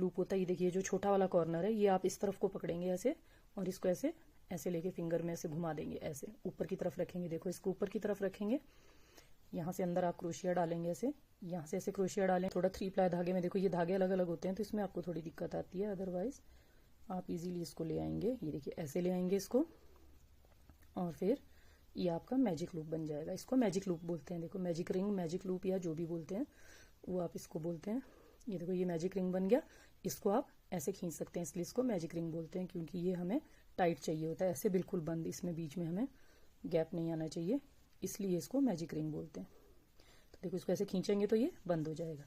Loop होता है। ये देखिए जो छोटा वाला कॉर्नर है ये आप इस तरफ को पकड़ेंगे ऐसे, और इसको ऐसे ऐसे लेके फिंगर में ऐसे घुमा देंगे, ऐसे ऊपर की तरफ रखेंगे। देखो इसको ऊपर की तरफ रखेंगे, यहाँ से अंदर आप क्रोशिया डालेंगे ऐसे, यहाँ से ऐसे क्रोशिया डालें। थोड़ा 3 प्लाई धागे में, देखो ये धागे अलग अलग होते हैं तो इसमें आपको थोड़ी दिक्कत आती है, अदरवाइज आप इजीली इसको ले आएंगे। ये देखिए ऐसे ले आएंगे इसको, और फिर ये आपका मैजिक लूप बन जाएगा। इसको मैजिक लूप बोलते हैं। देखो मैजिक रिंग, मैजिक लूप या जो भी बोलते हैं वो आप इसको बोलते हैं। ये देखो ये मैजिक रिंग बन गया। इसको आप ऐसे खींच सकते हैं, इसलिए इसको मैजिक रिंग बोलते हैं, क्योंकि ये हमें टाइट चाहिए होता है, ऐसे बिल्कुल बंद, इसमें बीच में हमें गैप नहीं आना चाहिए, इसलिए इसको मैजिक रिंग बोलते हैं। तो देखो इसको ऐसे खींचेंगे तो ये बंद हो जाएगा।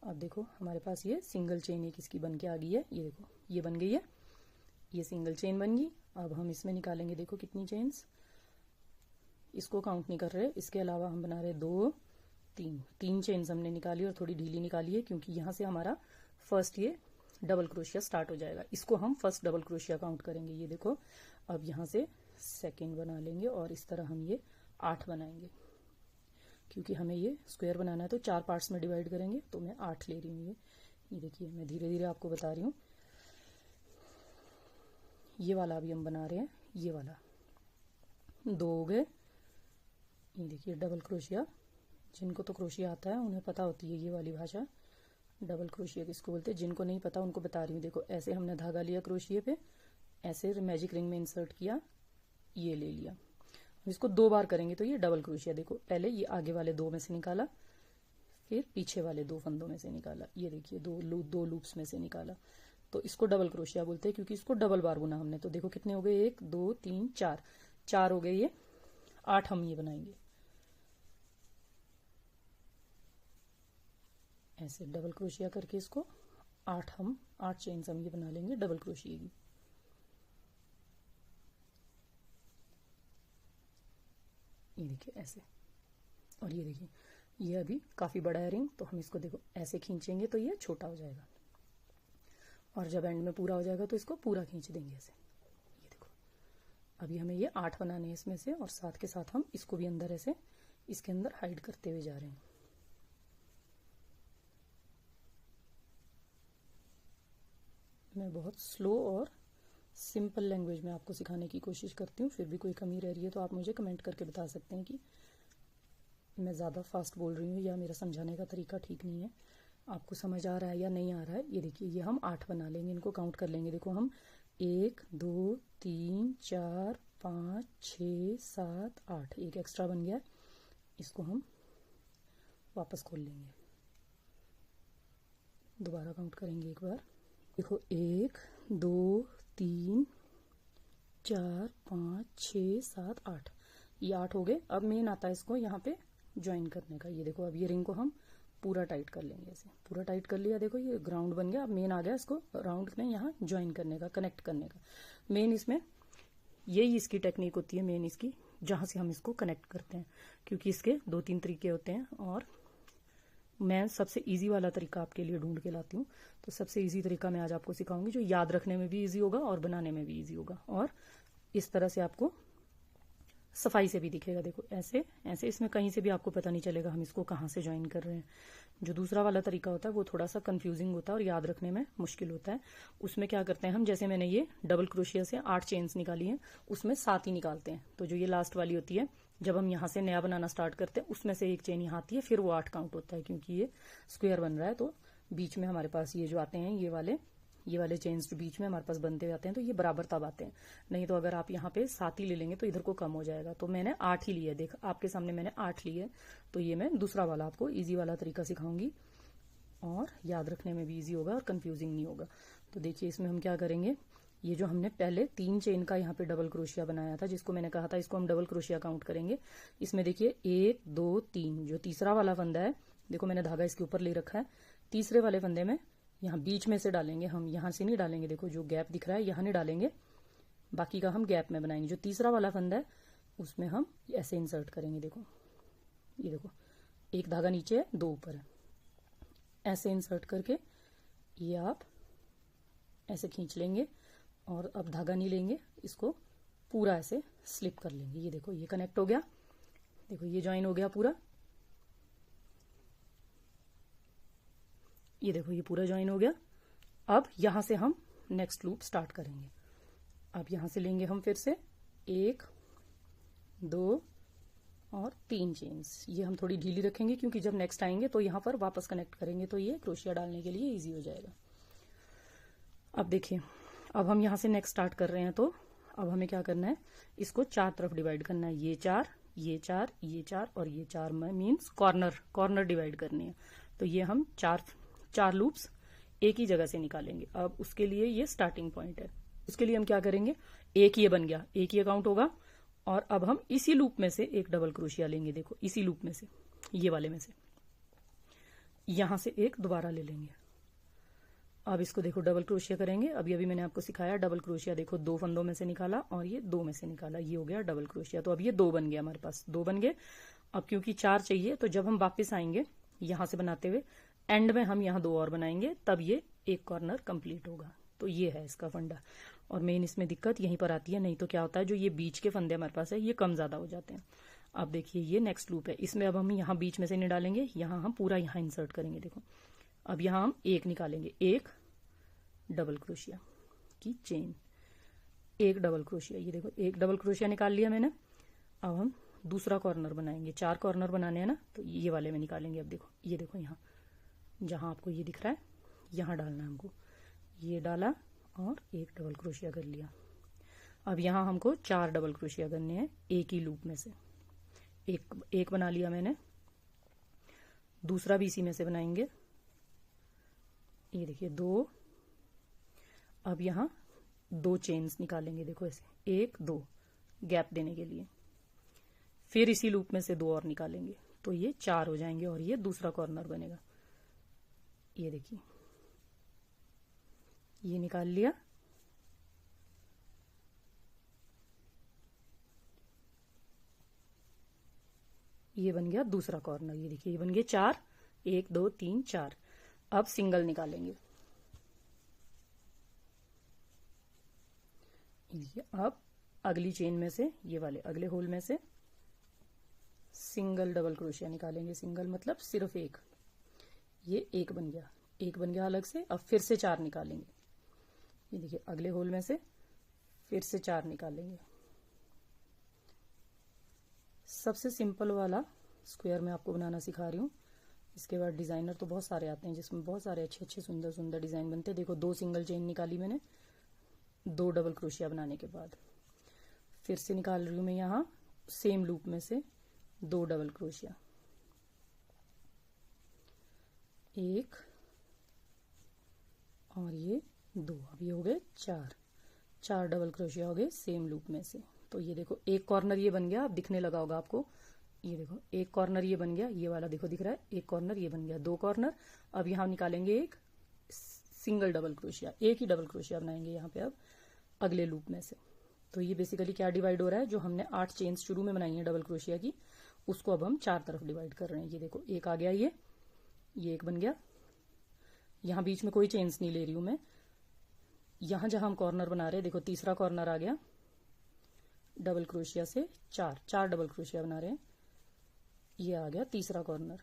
अब देखो हमारे पास ये सिंगल चेन एक इसकी बन के आ गई है। ये देखो ये बन गई है, ये सिंगल चेन बन गई। अब हम इसमें निकालेंगे, देखो कितनी चेन्स, इसको काउंट नहीं कर रहे, इसके अलावा हम बना रहे 2 3 चेन्स हमने निकाली और थोड़ी ढीली निकाली है, क्योंकि यहाँ से हमारा फर्स्ट ये डबल क्रोशिया स्टार्ट हो जाएगा। इसको हम फर्स्ट डबल क्रोशिया काउंट करेंगे। ये देखो अब यहाँ से सेकेंड बना लेंगे और इस तरह हम ये 8 बनाएंगे, क्योंकि हमें ये स्क्वायर बनाना है तो 4 पार्ट्स में डिवाइड करेंगे, तो मैं 8 ले रही हूँ। ये देखिए मैं धीरे धीरे आपको बता रही हूँ। ये वाला अभी हम बना रहे हैं, ये वाला 2 हो गए। ये देखिए डबल क्रोशिया, जिनको तो क्रोशिया आता है उन्हें पता होती है ये वाली भाषा, डबल क्रोशिया किसको बोलते हैं। जिनको नहीं पता उनको बता रही हूँ। देखो ऐसे हमने धागा लिया क्रोशिया पे, ऐसे मैजिक रिंग में इंसर्ट किया, ये ले लिया। इसको 2 बार करेंगे तो ये डबल क्रोशिया। देखो पहले ये आगे वाले 2 में से निकाला, फिर पीछे वाले 2 फंदों में से निकाला। ये देखिए 2 लूप्स में से निकाला, तो इसको डबल क्रोशिया बोलते हैं, क्योंकि इसको डबल बार बुना हमने। तो देखो कितने हो गए, 1 2 3 4 हो गए, ये 8 हम ये बनाएंगे। ऐसे डबल क्रोशिया करके इसको 8 चेन्स हम ये बना लेंगे डबल क्रोशिया की। ये देखिए ऐसे, और ये देखिए ये अभी काफी बड़ा है रिंग, तो हम इसको देखो ऐसे खींचेंगे तो ये छोटा हो जाएगा, और जब एंड में पूरा हो जाएगा तो इसको पूरा खींच देंगे ऐसे। ये देखो अभी हमें ये 8 बनाने हैं इसमें से, और साथ के साथ हम इसको भी अंदर ऐसे इसके अंदर हाइड करते हुए जा रहे हैं। मैं बहुत स्लो और सिंपल लैंग्वेज में आपको सिखाने की कोशिश करती हूँ, फिर भी कोई कमी रह रही है तो आप मुझे कमेंट करके बता सकते हैं कि मैं ज़्यादा फास्ट बोल रही हूँ या मेरा समझाने का तरीका ठीक नहीं है, आपको समझ आ रहा है या नहीं आ रहा है। ये देखिए ये हम 8 बना लेंगे, इनको काउंट कर लेंगे। देखो हम 1 2 3 4 5 6 7 8, एक एक्स्ट्रा बन गया, इसको हम वापस खोल लेंगे, दोबारा काउंट करेंगे एक बार। देखो 1 2 3 4 5 6 7 8, ये 8 हो गए। अब मेन आता है इसको यहाँ पे ज्वाइन करने का। ये देखो अब ये रिंग को हम पूरा टाइट कर लेंगे, ऐसे पूरा टाइट कर लिया। देखो ये ग्राउंड बन गया, अब मेन आ गया इसको राउंड में यहाँ ज्वाइन करने का, कनेक्ट करने का। मेन इसमें यही इसकी टेक्निक होती है, मेन इसकी, जहां से हम इसको कनेक्ट करते हैं, क्योंकि इसके 2-3 तरीके होते हैं, और मैं सबसे इजी वाला तरीका आपके लिए ढूंढ के लाती हूँ। तो सबसे इजी तरीका मैं आज आपको सिखाऊंगी, जो याद रखने में भी इजी होगा और बनाने में भी इजी होगा, और इस तरह से आपको सफाई से भी दिखेगा। देखो ऐसे ऐसे, इसमें कहीं से भी आपको पता नहीं चलेगा हम इसको कहाँ से ज्वाइन कर रहे हैं। जो दूसरा वाला तरीका होता है वो थोड़ा सा कंफ्यूजिंग होता है और याद रखने में मुश्किल होता है। उसमें क्या करते हैं हम, जैसे मैंने ये डबल क्रोशिया से 8 चेन्स निकाली हैं, उसमें 7 ही निकालते हैं। तो जो ये लास्ट वाली होती है, जब हम यहाँ से नया बनाना स्टार्ट करते हैं, उसमें से एक चेन यहाँ आती है, फिर वो 8 काउंट होता है, क्योंकि ये स्क्वायर बन रहा है। तो बीच में हमारे पास ये जो आते हैं, ये वाले चेन्स जो बीच में हमारे पास बनते जाते हैं, तो ये बराबर तब आते हैं। नहीं तो अगर आप यहाँ पे 7 ही ले लेंगे तो इधर को कम हो जाएगा। तो मैंने 8 ही लिए, देख आपके सामने मैंने 8 लिए। तो ये मैं दूसरा वाला आपको इजी वाला तरीका सिखाऊंगी, और याद रखने में भी इजी होगा और कंफ्यूजिंग नहीं होगा। तो देखिए इसमें हम क्या करेंगे, ये जो हमने पहले 3 चेन का यहाँ पे डबल क्रोशिया बनाया था, जिसको मैंने कहा था इसको हम डबल क्रोशिया काउंट करेंगे। इसमें देखिए 1 2 3, जो तीसरा वाला फंदा है, देखो मैंने धागा इसके ऊपर ले रखा है, तीसरे वाले फंदे में यहाँ बीच में से डालेंगे हम, यहाँ से नहीं डालेंगे। देखो जो गैप दिख रहा है यहाँ नहीं डालेंगे, बाकी का हम गैप में बनाएंगे। जो तीसरा वाला फंदा है उसमें हम ऐसे इंसर्ट करेंगे। देखो ये देखो, एक धागा नीचे है, 2 ऊपर है, ऐसे इंसर्ट करके ये आप ऐसे खींच लेंगे, और अब धागा नहीं लेंगे, इसको पूरा ऐसे स्लिप कर लेंगे। ये देखो ये कनेक्ट हो गया, देखो ये ज्वाइन हो गया पूरा, ये देखो ये पूरा ज्वाइन हो गया। अब यहां से हम नेक्स्ट लूप स्टार्ट करेंगे। अब यहां से लेंगे हम फिर से 1 2 और 3 चेन्स। ये हम थोड़ी ढीली रखेंगे क्योंकि जब नेक्स्ट आएंगे तो यहाँ पर वापस कनेक्ट करेंगे तो ये क्रोशिया डालने के लिए इजी हो जाएगा। अब देखिए, अब हम यहाँ से नेक्स्ट स्टार्ट कर रहे हैं तो अब हमें क्या करना है, इसको 4 तरफ डिवाइड करना है। ये 4 ये 4 ये 4 और ये 4 मीन्स कॉर्नर डिवाइड करनी है। तो ये हम चार लूप्स एक ही जगह से निकालेंगे। अब उसके लिए ये स्टार्टिंग पॉइंट है। उसके लिए हम क्या करेंगे, एक ये बन गया, एक ये काउंट होगा और अब हम इसी लूप में से एक डबल क्रोशिया लेंगे। देखो इसी लूप में से, ये वाले में से यहां से एक दोबारा ले लेंगे। अब इसको देखो डबल क्रोशिया करेंगे। अभी मैंने आपको सिखाया डबल क्रोशिया। देखो 2 फंदों में से निकाला और ये 2 में से निकाला, ये हो गया डबल क्रोशिया। तो अब ये 2 बन गया, हमारे पास 2 बन गए। अब क्योंकि 4 चाहिए तो जब हम वापस आएंगे यहां से बनाते हुए एंड में हम यहाँ 2 और बनाएंगे, तब ये एक कॉर्नर कंप्लीट होगा। तो ये है इसका फंडा। और मेन इसमें दिक्कत यहीं पर आती है, नहीं तो क्या होता है जो ये बीच के फंदे हमारे पास है ये कम ज्यादा हो जाते हैं। अब देखिए ये नेक्स्ट लूप है, इसमें अब हम यहाँ बीच में से नहीं डालेंगे, यहाँ हम पूरा यहाँ इंसर्ट करेंगे। देखो अब यहाँ हम एक निकालेंगे, एक डबल क्रोशिया की चेन, एक डबल क्रोशिया। ये देखो एक डबल क्रोशिया निकाल लिया मैंने। अब हम दूसरा कॉर्नर बनाएंगे, 4 कॉर्नर बनाने हैं ना, तो ये वाले में निकालेंगे। अब देखो ये देखो यहाँ जहां आपको ये दिख रहा है यहाँ डालना है हमको, ये डाला और एक डबल क्रोशिया कर लिया। अब यहाँ हमको 4 डबल क्रोशिया करने हैं एक ही लूप में से। एक बना लिया मैंने, दूसरा भी इसी में से बनाएंगे। ये देखिए 2। अब यहाँ 2 चेन्स निकालेंगे, देखो ऐसे 1 2 गैप देने के लिए। फिर इसी लूप में से 2 और निकालेंगे तो ये 4 हो जाएंगे और ये दूसरा कॉर्नर बनेगा। ये देखिए ये निकाल लिया। ये बन गया दूसरा कॉर्नर। ये देखिए ये बन गए 4, 1 2 3 4। अब सिंगल निकालेंगे। अब अगली चेन में से, ये वाले अगले होल में से सिंगल डबल क्रोशिया निकालेंगे। सिंगल मतलब सिर्फ एक, ये एक बन गया अलग से। अब फिर से 4 निकालेंगे। ये देखिए अगले होल में से फिर से 4 निकालेंगे। सबसे सिंपल वाला स्क्वायर मैं आपको बनाना सिखा रही हूँ। इसके बाद डिजाइनर तो बहुत सारे आते हैं जिसमें बहुत सारे अच्छे अच्छे सुंदर सुंदर डिजाइन बनते हैं। देखो 2 सिंगल चेन निकाली मैंने 2 डबल क्रोशिया बनाने के बाद। फिर से निकाल रही हूं मैं यहाँ सेम लूप में से 2 डबल क्रोशिया, 1 और ये 2। अब ये हो गए 4 डबल क्रोशिया हो गए सेम लूप में से। तो ये देखो एक कॉर्नर ये बन गया, अब दिखने लगा होगा आपको। ये देखो एक कॉर्नर ये बन गया, ये वाला देखो दिख रहा है, एक कॉर्नर ये बन गया, 2 कॉर्नर। अब यहाँ निकालेंगे एक सिंगल डबल क्रोशिया, एक ही डबल क्रोशिया बनाएंगे यहाँ पे अब अगले लूप में से। तो ये बेसिकली क्या डिवाइड हो रहा है, जो हमने 8 चेन्स शुरू में बनाई है डबल क्रोशिया की, उसको अब हम 4 तरफ डिवाइड कर रहे हैं। ये देखो एक आ गया, ये एक बन गया। यहाँ बीच में कोई चेन्स नहीं ले रही हूं मैं। यहां जहां हम कॉर्नर बना रहे हैं देखो तीसरा कॉर्नर आ गया, डबल क्रोशिया से 4 डबल क्रोशिया बना रहे हैं। ये आ गया तीसरा कॉर्नर।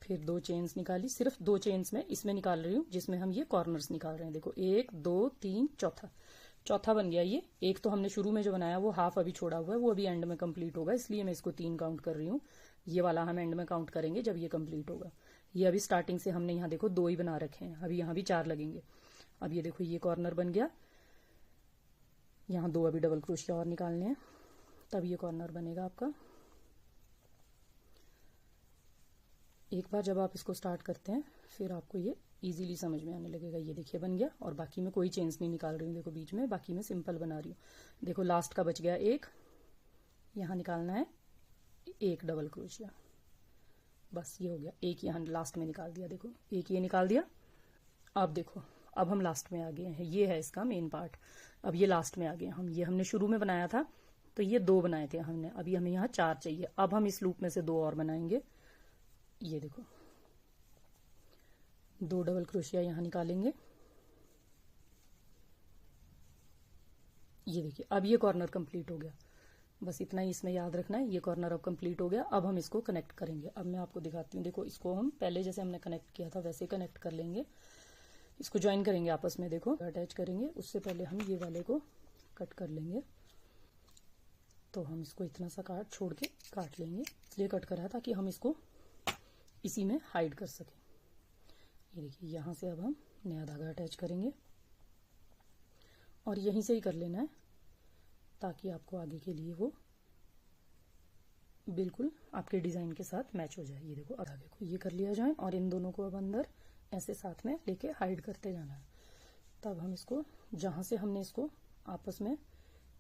फिर 2 चेन्स निकाली, सिर्फ 2 चेन्स में इसमें निकाल रही हूँ जिसमें हम ये कॉर्नर्स निकाल रहे हैं। देखो 1 2 3 चौथा बन गया। ये एक तो हमने शुरू में जो बनाया वो हाफ अभी छोड़ा हुआ है, वो अभी एंड में कंप्लीट होगा, इसलिए मैं इसको 3 काउंट कर रही हूँ। ये वाला हम एंड में काउंट करेंगे जब ये कंप्लीट होगा। ये अभी स्टार्टिंग से हमने यहाँ देखो 2 ही बना रखे हैं, अभी यहाँ भी 4 लगेंगे। अब ये देखो ये कॉर्नर बन गया, यहाँ 2 अभी डबल क्रोशिया और निकालने हैं, तब ये कॉर्नर बनेगा आपका। एक बार जब आप इसको स्टार्ट करते हैं फिर आपको ये इजीली समझ में आने लगेगा। ये देखिए बन गया, और बाकी में कोई चेन्स नहीं निकाल रही हूँ देखो बीच में, बाकी में सिंपल बना रही हूँ। देखो लास्ट का बच गया एक, यहाँ निकालना है एक डबल क्रोशिया, बस ये हो गया। एक यहाँ लास्ट में निकाल दिया, देखो एक ये निकाल दिया। अब देखो अब हम लास्ट में आ गए हैं, ये है इसका मेन पार्ट। अब ये लास्ट में आ गए हम, ये हमने शुरू में बनाया था तो ये 2 बनाए थे हमने, अभी हमें यहाँ 4 चाहिए। अब हम इस लूप में से 2 और बनाएंगे। ये देखो 2 डबल क्रोशिया यहाँ निकालेंगे। ये देखिए अब ये कॉर्नर कंप्लीट हो गया। बस इतना ही इसमें याद रखना है। ये कॉर्नर अब कंप्लीट हो गया। अब हम इसको कनेक्ट करेंगे। अब मैं आपको दिखाती हूँ। देखो इसको हम पहले जैसे हमने कनेक्ट किया था वैसे कनेक्ट कर लेंगे। इसको ज्वाइन करेंगे आपस में। देखो अटैच करेंगे, उससे पहले हम ये वाले को कट कर लेंगे। तो हम इसको इतना सा छोड़ के काट लेंगे। इसलिए कट करा ताकि हम इसको इसी में हाइड कर सकें। ये देखिए यहाँ से अब हम नया धागा अटैच करेंगे और यहीं से ही कर लेना है ताकि आपको आगे के लिए वो बिल्कुल आपके डिजाइन के साथ मैच हो जाए। ये देखो धागे को ये कर लिया जाए और इन दोनों को अब अंदर ऐसे साथ में लेके हाइड करते जाना है। तब हम इसको जहां से हमने इसको आपस में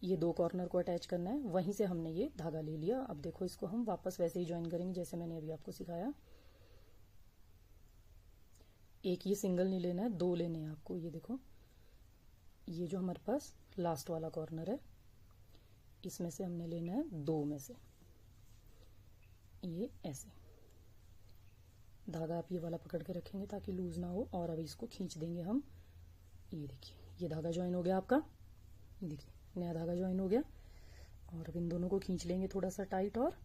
ये दो कॉर्नर को अटैच करना है वहीं से हमने ये धागा ले लिया। अब देखो इसको हम वापस वैसे ही ज्वाइन करेंगे जैसे मैंने अभी आपको सिखाया। एक ये सिंगल नहीं लेना है, दो लेने हैं आपको। ये देखो ये जो हमारे पास लास्ट वाला कॉर्नर है इसमें से हमने लेना है दो में से। ये ऐसे धागा आप ये वाला पकड़ के रखेंगे ताकि लूज ना हो और अभी इसको खींच देंगे हम। ये देखिए ये धागा ज्वाइन हो गया आपका। ये देखिए नया धागा ज्वाइन हो गया और अब इन दोनों को खींच लेंगे थोड़ा सा टाइट और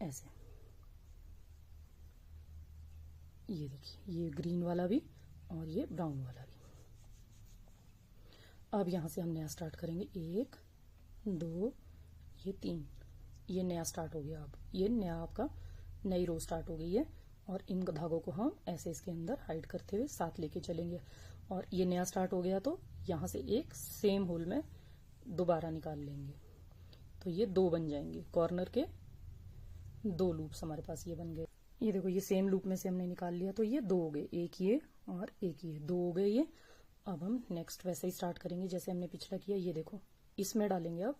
ऐसे। ये देखिए ये ग्रीन वाला भी और ये ब्राउन वाला भी। अब यहां से हम नया स्टार्ट करेंगे। 1 2 ये 3। ये नया स्टार्ट हो गया। अब ये नया आपका नई रो स्टार्ट हो गई है और इन धागों को हम ऐसे इसके अंदर हाइड करते हुए साथ लेके चलेंगे और ये नया स्टार्ट हो गया तो यहां से एक सेम होल में दोबारा निकाल लेंगे। तो ये दो बन जाएंगे। कॉर्नर के दो लूप्स हमारे पास ये बन गए। ये देखो ये सेम लूप में से हमने निकाल लिया तो ये दो हो गए। एक ये और एक ये, दो हो गए ये। अब हम नेक्स्ट वैसे ही स्टार्ट करेंगे जैसे हमने पिछला किया। ये देखो इसमें डालेंगे अब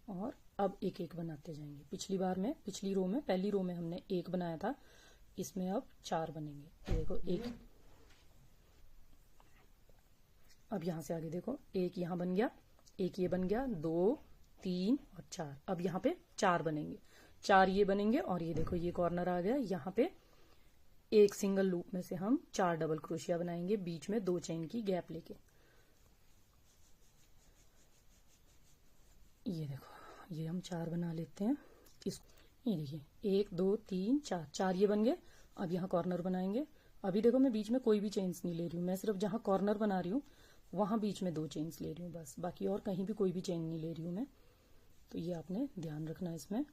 और अब एक एक बनाते जाएंगे। पिछली रो में पहली रो में हमने एक बनाया था, इसमें अब 4 बनेंगे। ये देखो एक। अब यहां से आगे देखो एक यहां बन गया, एक ये बन गया, 2 3 और 4। अब यहाँ पे 4 बनेंगे, 4 ये बनेंगे और ये देखो ये कॉर्नर आ गया। यहाँ पे एक सिंगल लूप में से हम 4 डबल क्रोशिया बनाएंगे बीच में 2 चेन की गैप लेके। ये देखो ये हम 4 बना लेते हैं। इसको ये देखिए 1 2 3 4, 4 ये बन गए। अब यहाँ कॉर्नर बनाएंगे। अभी देखो मैं बीच में कोई भी चेन्स नहीं ले रही हूँ, मैं सिर्फ जहां कॉर्नर बना रही हूँ वहां बीच में 2 चेन्स ले रही हूँ बस, बाकी और कहीं भी कोई भी चेन नहीं ले रही हूँ मैं। तो ये आपने ध्यान रखना है। इसमें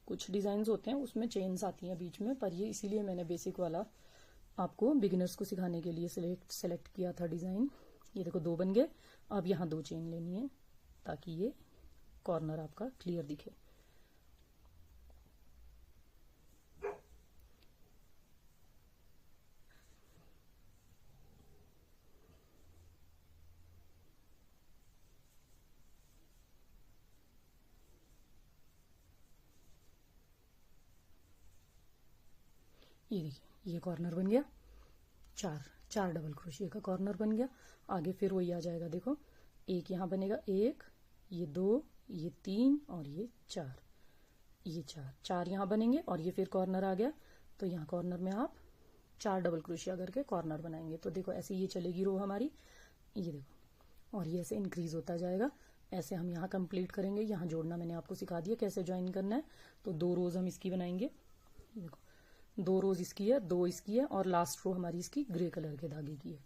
कुछ डिजाइन होते हैं उसमें चेन्स आती हैं बीच में, पर ये इसीलिए मैंने बेसिक वाला आपको बिगिनर्स को सिखाने के लिए सेलेक्ट किया था डिजाइन। ये देखो 2 बन गए। अब यहाँ 2 चेन लेनी है ताकि ये कॉर्नर आपका क्लियर दिखे। ये देखिए ये कॉर्नर बन गया। 4 डबल क्रोशिया का कॉर्नर बन गया। आगे फिर वही आ जाएगा। देखो एक यहाँ बनेगा, एक ये 2 ये 3 और ये 4, ये 4 यहाँ बनेंगे और ये फिर कॉर्नर आ गया। तो यहाँ कॉर्नर में आप 4 डबल क्रोशिया करके कॉर्नर बनाएंगे। तो देखो ऐसे ये चलेगी रो हमारी। ये देखो और ये ऐसे इंक्रीज होता जाएगा। ऐसे हम यहाँ कंप्लीट करेंगे। यहाँ जोड़ना मैंने आपको सिखा दिया कैसे ज्वाइन करना है। तो 2 रोज हम इसकी बनाएंगे। देखो 2 रोज इसकी है, 2 इसकी है और लास्ट रो हमारी इसकी ग्रे कलर के धागे की है।